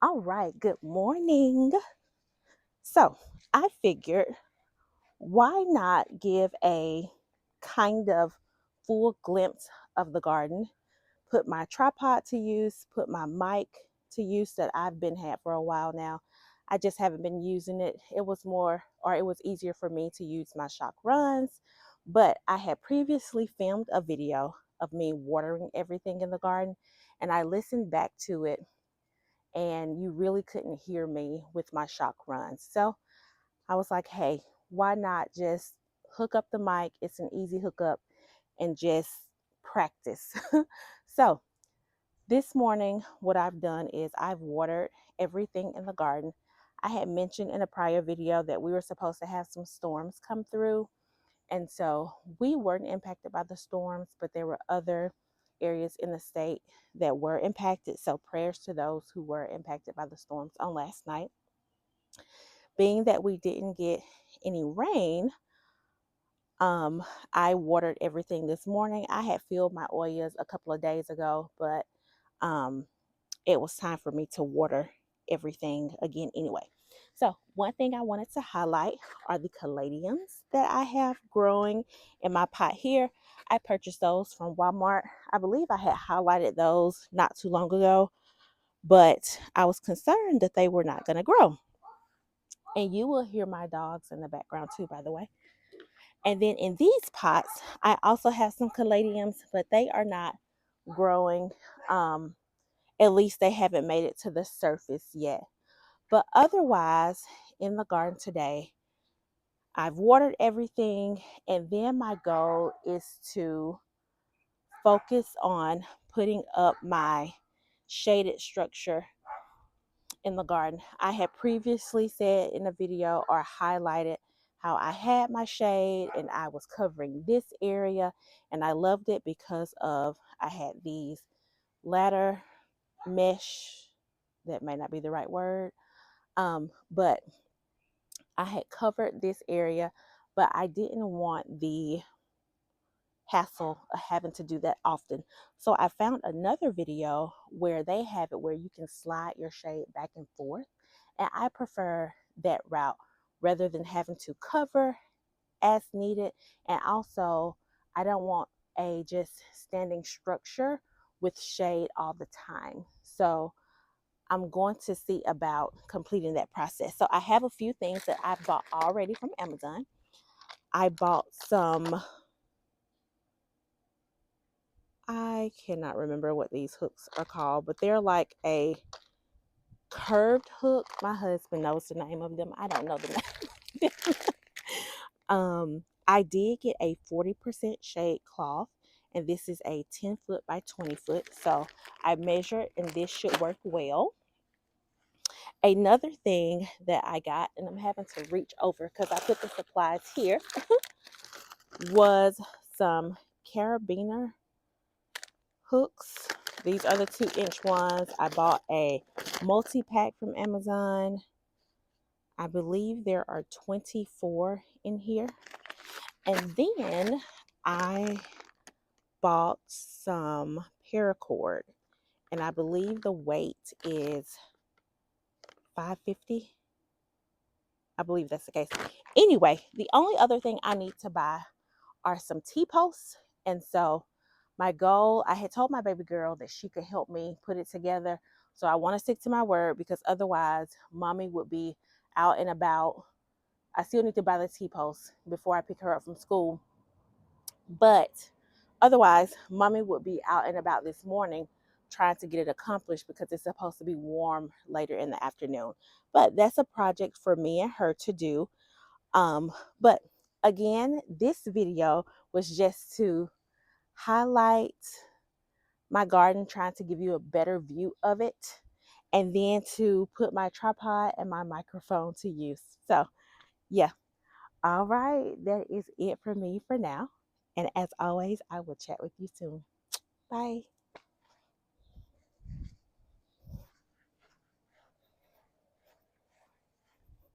All right, good morning. So, I figured why not give a kind of full glimpse of the garden, put my tripod to use, put my mic to use that I've been had for a while now. I just haven't been using it. It was easier for me to use my shock runs, but I had previously filmed a video of me watering everything in the garden and I listened back to it and you really couldn't hear me with my shock runs. So I was like, hey, why not just hook up the mic? It's an easy hookup and just practice. So this morning, what I've done is I've watered everything in the garden. I had mentioned in a prior video that we were supposed to have some storms come through. And so we weren't impacted by the storms, but there were other areas in the state that were impacted. So prayers to those who were impacted by the storms on last night. Being that we didn't get any rain, I watered everything this morning. I had filled my Oyas a couple of days ago, but um, it was time for me to water everything again anyway. So one thing I wanted to highlight are the caladiums that I have growing in my pot here. I purchased those from Walmart. I believe I had highlighted those not too long ago, but I was concerned that they were not going to grow. And you will hear my dogs in the background too, by the way. And then in these pots, I also have some caladiums, but they are not growing. Um, at least they haven't made it to the surface yet. But otherwise, in the garden today, I've watered everything, and then my goal is to focus on putting up my shaded structure in the garden. I had previously said in a video or highlighted how I had my shade and I was covering this area, and I loved it because of I had these ladder mesh, that may not be the right word, but I had covered this area, but I didn't want the hassle of having to do that often. So I found another video where they have it where you can slide your shade back and forth. And I prefer that route rather than having to cover as needed. And also, I don't want a just standing structure with shade all the time. So I'm going to see about completing that process. So I have a few things that I've bought already from Amazon. I bought some, I cannot remember what these hooks are called, but they're like a curved hook. My husband knows the name of them. I don't know the name. I did get a 40% shade cloth, and this is a 10 foot by 20 foot. So I measured, and this should work well. Another thing that I got, and I'm having to reach over because I put the supplies here, was some carabiner hooks. These are the 2-inch ones. I bought a multi-pack from Amazon. I believe there are 24 in here. And then I bought some paracord, and I believe the weight is 550. I believe that's the case. Anyway, the only other thing I need to buy are some T-posts. And so my goal, I had told my baby girl that she could help me put it together. So I want to stick to my word because otherwise mommy would be out and about. I still need to buy the T-posts before I pick her up from school. But otherwise, mommy would be out and about this morning trying to get it accomplished because it's supposed to be warm later in the afternoon. But that's a project for me and her to do. But again, this video was just to highlight my garden, trying to give you a better view of it, and then to put my tripod and my microphone to use. So yeah, all right, that is it for me for now. And as always, I will chat with you soon. Bye.